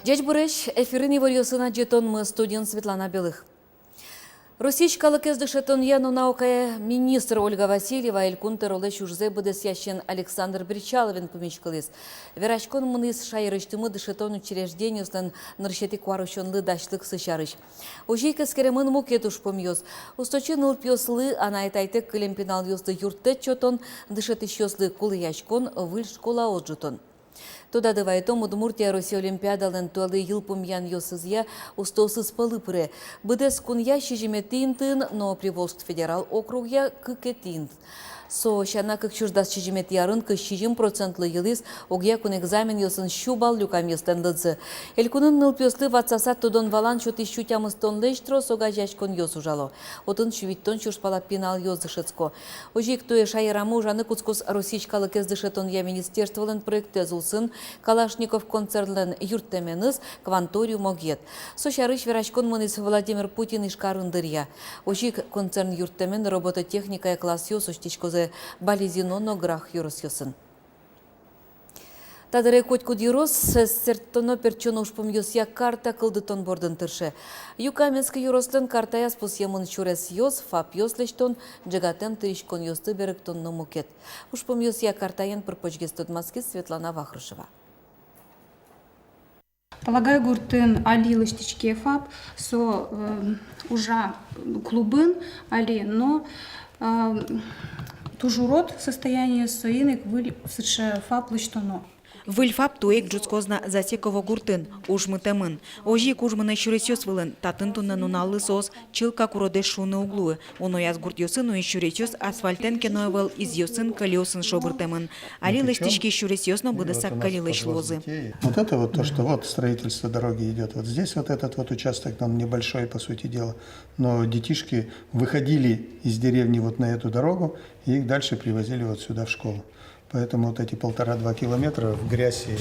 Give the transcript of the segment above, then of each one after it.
Дядь Буреш, эфирный варьосына жетон мы студент Светлана Белых. Российскалық ездішетін ену наукая министр Ольга Васильева Элькунтер олы шүрзе бұдыс яшен Александр Бричаловин помечкалыз. Верашкон мыныз шайрыштымы дышетон учреждениюслен ныршети кварушонлы дашлык сышарыш. Ожей кескеремын мукетуш помьёс. Усточын ылпьослы анайтайтык кылемпинал ёсты юртты чотон дышетыш ёслы кулы яшкон выль школа отжутон. Туда дывайтом Удмуртия Россия Олимпиадален туалы йылпумьян йосызья устосыз пылыпыры. Быдес кунья шижиметинтын, но Приволжск федерал округья кыкетинт. Со шана как чуждас чижимет ярын к 60% йылыз огья кун экзамен йосын щубал люкам йостендыдзы. Элькунын нылпёслы ватсасат тудон валан чот ищу тямыстон лештро сога жачкон йосужало. Отын чувиттон чушпала пинал йоздышецко. Ожик туе шайраму жаны куцкус российскалық ездышетон я министерстволен проекте зулсын Калашников концертлен юрттеменыз кванториум огет. Сошарыш верашкон мыныс Владимир Путин ишкарындырья. Ожик концерн юрттемен робототехника класс йосуштичкозе бализиноно грах юросьосын. Тадыре котку дирос сертоно перчоно ушпум йосья карта кылдытон бордын тырше. Юкаменский юрослен картая спусьемын чурес йос, фап йослештон, джагатем тыришкон йосты беректон номукет. Ушпум йосья картаен пырпочгестот Москвы Светлана Вахрушева. Полагаю, гуртын али лыштичке фап, со уже клубын али, но тужурот состояние соинек выль сыше фап лыштоно. Выльфап туек джуцкозна засеково гуртын, ужмытемын. Ожи кужмыны шюресёс вылын, татынтуны нуналы сос, чылка куроде шуны углуы. Онояз гуртьосын уи шюресёс асфальтен кеноевел изъёсын калиосын шобыртемын. Али лыстички шюресёсно быдысак калилыш лозы. Вот это вот то, что вот строительство дороги идет. Вот здесь вот этот вот участок, он небольшой, по сути дела. Но детишки выходили из деревни вот на эту дорогу и их дальше привозили вот сюда в школу. Поэтому вот эти 1,5-2 километра в грязь и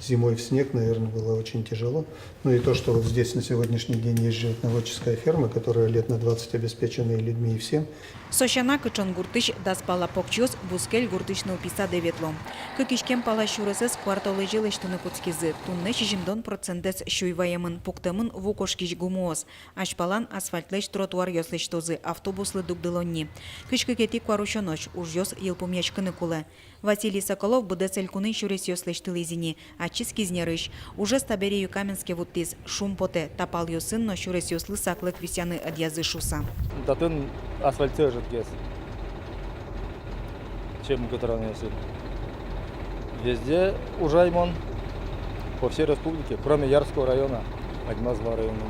зимой в снег, наверное, было очень тяжело. Ну и то, что вот здесь на сегодняшний день есть животноводческая ферма, которая лет на 20 обеспечена и людьми, и всем. Сошана кычон гуртыш даспала покчос бускель гуртышны уписа деветло. Кыкишкем пала шуресес кварталы жилыштыны куцкизы. Тунне шижимдон процентес шуйваемын пуктымын вукошкиш гумуос. Ашпалан асфальтлеш тротуар йослештозы автобуслы дугдылонни. Кышкыкети кварушонош ужьос йылпумьячкыны кулы. Василий Соколов будес элькуны шурес йослештылызини, а чискизнерыш. Уже стабери юкаменске вуттиз шум поте тапал йосын, но шурес йослы саклык висяны адьязы шуса. Татын асфальте жидкес, чем который везде ужаймон по всей республике, кроме Ярского района, Адьмазва района.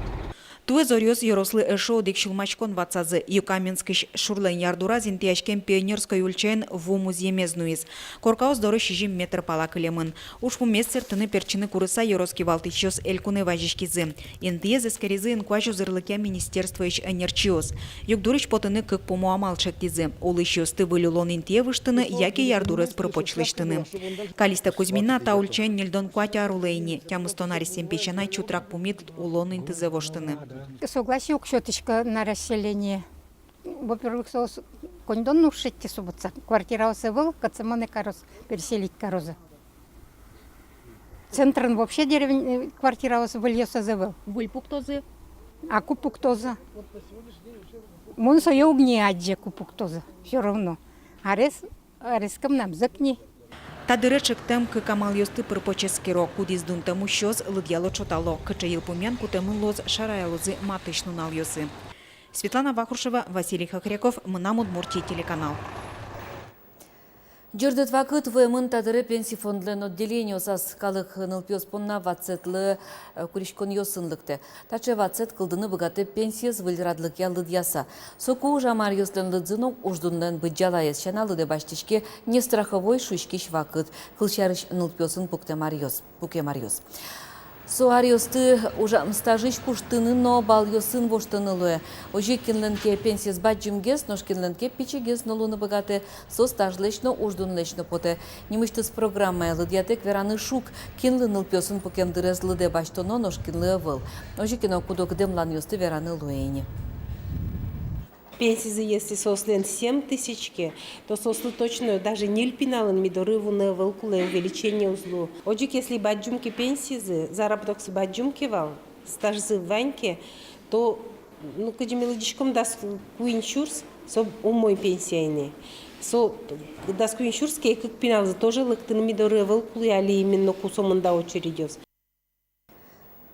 Туе зорьёс йорослы эшо дикшулмачкон вацазы Юкаменскиш шурлен ярдура зинтияшкен пионерской ульчен вумуз емезнуиз. Коркаус доры шижим метр пала кылемын. Ушпу мессер тыны перчины курыса йороски валтычёс элькуны важишкизы. Интиез эскеризы инкуажу зырлыке министерство иш энерчиоз. Юкдурыч потыны кык пому амал шектизы. Улышёс ты вылюлон интие выштыны, яки ярдурес пропочлыштыны. Калиста Кузьмина та ульчен нельдон куатя рулейни. Тямыстонарис семпечанай чутрак пумит улон интизе воштыны. Согласен, щеточка на расселение. Во-первых, кондон нушите суббота. Квартира осевал, кацамоны корос, переселить короза. Центрен вообще деревня, квартира осевал, осевал. Выльпуктозы. А купуктоза? Мон свое угни адже купуктоза. Все равно. Арескам нам закни. Тадыречек тем камал йосты пырпоческиро кудиз дунтему щоз лыдьяло чотало, кыча йылпумян кутемын лоз шараялозы матышну нал йосы. Светлана Вахрушева, Василий Хохряков, Мынам Удмуртия телеканал. Джердет вакыт вымын тадыры пенсий фондлен отделение осас калых нылпёс понна вацетлы куришкон йосынлыкты. Таче вацет кылдыны богаты пенсия звыльрадлык яллыд яса. Соку жамар йослен лыдзынок уждунлен быджалайыз шаналыды баштичке не страховой шушкиш вакыт. Кылчарыш нылпёсын пукемарьёс. Суариосты ужам стажиш куштыны, но бал йосын воштынылы. Ожи кинленке пенсия с баджимгес, нож кинленке пичигес налуны богаты, со стажлечно уждунлечно поте. Немышты с программой лыдьятек вераны шук, кинлы пёсын покемдырез лыде баштоно, нож кинлы выл. Ожи кино кудок демлан йосты вераны луэни. Пенсии, если сослен 7 тысячки, то сослы точно даже не льпинален мидорыву на волкуле увеличение узлу. Оджик, если баджумки пенсии, заработок с баджумки вал, стаж за ваньки, то, ну, когда мелодичком даст куинчурс, соб умой пенсийный. Даст куинчурс, как пинал, тоже лыктын мидорыву волкуле, али именно кусомында очередёс.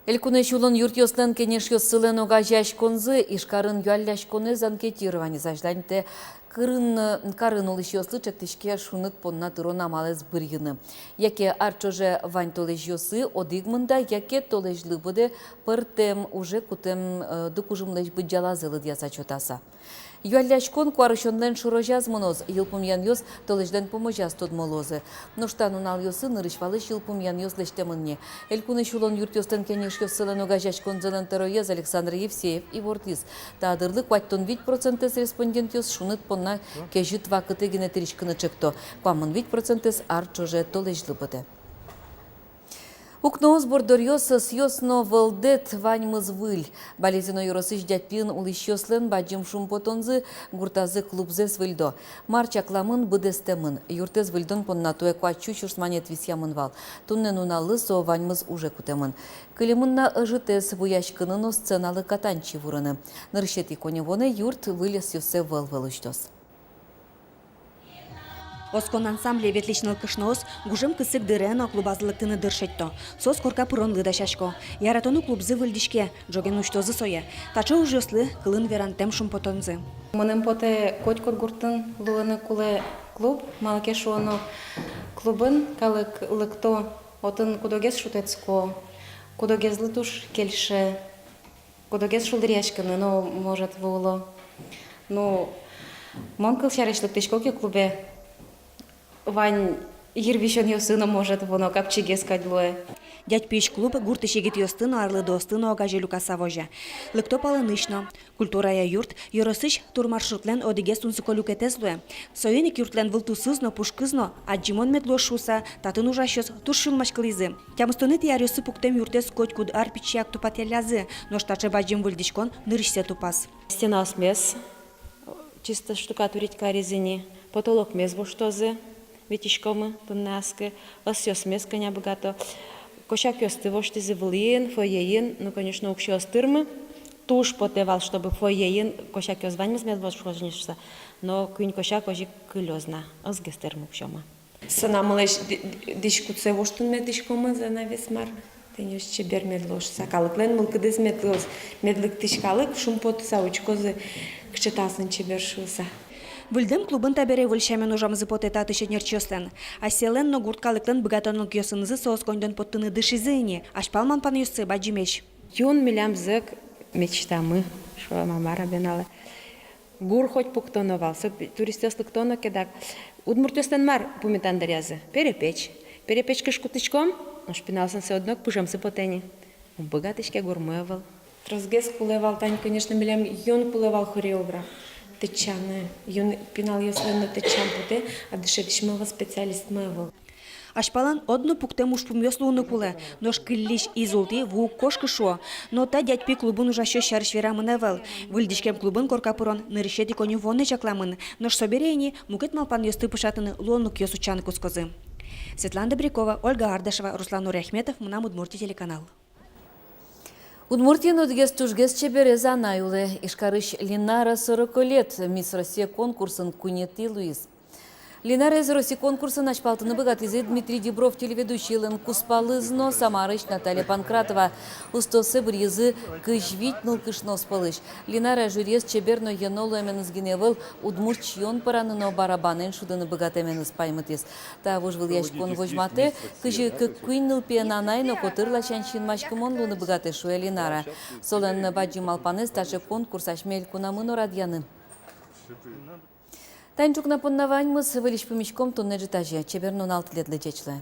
Элькуне чулын юртёслен кенеш йоссылен ога жаш конзы, ишкарын юалляш конез анкетирование зажданьте карын улыш йослы чектишке шуныт понна тырон амалез бырйыны. Яке арчоже вань толеш йосы, одигмында яке толеш лыбыде пыртем уже кутем дукужымлеш быджалазылы дия зачетаса. Юалляшкон куарышонлен шурожазмоноз, йылпум ян йос толежден поможаз тодмолозы. Ноштанун ал йосы нырышвалыш йылпум ян йос лештемынне. Элькуны шулон юртёстен кенеш йоссылен огажашкон зелен тероез Александр Евсеев и Вортис. Та адырлык 8% респондент йос шуныт понна кежит вакыты генетиришкыны чекто. Куамын 8% арчоже толежлы быды. Укноз бордорьос съёсно волдет ваньмыз выль. Болезино юросыш дятпин улищёслен баджим шумпотонзы гуртазы клубзе свыльдо. Марчакламын быдестемын. Юртез выльдон поннатуэ куачу чурсманет висямын вал. Туннен уналы со ваньмыз уже кутемын. Кылимынна ыжытез буяшкынын сценалы катанчи вурыны. Ныршети коневоне юрт вылез юсе выл-вылыштос. Оскон ансамбле ветличныл кышноос гужым кысык дырено клубазлыктыны дыршетто. Сос корка пыронлы да шашко. Яратону клубзы выльдишке, жоген уштозы соя. Тачо ужослы кылын верантем шумпотонзы. Мынын поте котькот гуртын луыны куле клуб, малаке шуоно клубын калык лыкто отын кудогез шутецко, кудогез лытуш кельше, кудогез шулдыряшкыны, но может вуло. Ну, монкыл шарешлык тышкоки клубе Вань ервишен йосына может воно капчиге скадлуе. Дядь пиш клуб гурты шегит йостыны арлы достыны огаже люкаса вожа. Лыкто палынышно. Культурая юрт йоросыш турмаршрутлен одиге сунсыко люкетезлуе. Союник юртлен вылтусызно пушкызно, аджимон медло шуса, татын ужащос туршун машкализы. Тямыстоны тиарёсы пуктем юртес котькуд арпичяк тупателязы, но штаче баджим выльдишкон нырышсе тупас. Стена смес, чисто штукатурить резине, потолок мез воштозы. Витишкомы, туннаски, осёс мес коня богато. Кошак ёсты воштизи влиен, фоеин, ну, конечно, укши остырмы. Туш потевал, чтобы фоеин, кошак ёс ваньмыз мез воштожнишься. Но кынь кошак ожи кылёзна, озгестырмы укшома. Санамылеш дишкуце воштун медишкомы за навесмар. Тенёс чебер медлош сакалыклен мылкыдыз медлош. Медлык тишкалык шумпот саучкозы кчетасын чебер шуса. Выльдым клубын табере выльшамен ужамызы потета тышенер чёслен. Аселен но гурткалыклен богатонын кёсынызы соос коньдон поттыны дышизыйни. Ашпалман пан юссы баджимеш. Юн милям зык мечтамы, шо мамара бенала. Гур хоть пуктоновал, туристёслык тоно кедак. Удмуртёстен мар пумитан дарязы. Перепечь. Перепечь кышкутычком, но шпиналсын се однок пужамсы потени. Богатышке гурмывал. Трозгес кулевал, тань, конечно, милям юн кулевал хореограф. Течаны, юн пинал ёслен течан путе, а дышетишмыва специалист мывал. Ашпалан одно пуктем уж пумёслуны куле, но шкыллиш изолти ву кошкы шо. Но та дядьпи клубын ужащо шаршверамын эвел. Выльдишкем клубын коркапурон нырышети коню вонны чакламын, но соберени мукет малпан ёсты пышатыны лонлук ёсучаны кускозы. Светлана Добрякова, Ольга Ардашева, Руслан Нуряхметов, Мунам Удмуртия телеканал. Удмуртиян удгез тужгез чеберезе анаюлы. Ишкарыш Линара 40 лет. Мисс Россия конкурсын кунети Луиз. Линара из России конкурса начпалтыны богатызы Дмитрий Дебров, телеведущий Лен Куспалызно, Самарыч Наталья Панкратова. Устосы брезы кыжвить нылкышно спалыш. Линара жюрез чеберно енолу эменыз геневел удмуртчион параныно барабанен шудыны богатеменыз паймытыз. Та вожвыл яшкон вожмате, кыжы кыккуйныл пиананайно котырла чанчин мачкымон луны богате шуя Линара. Солен баджим алпаныз таше конкурс ашмель кунамыно радьяны. Танчук на поннаваньмыз вылиш помещком тонне житажия. Чеберно 16 лет лечечле.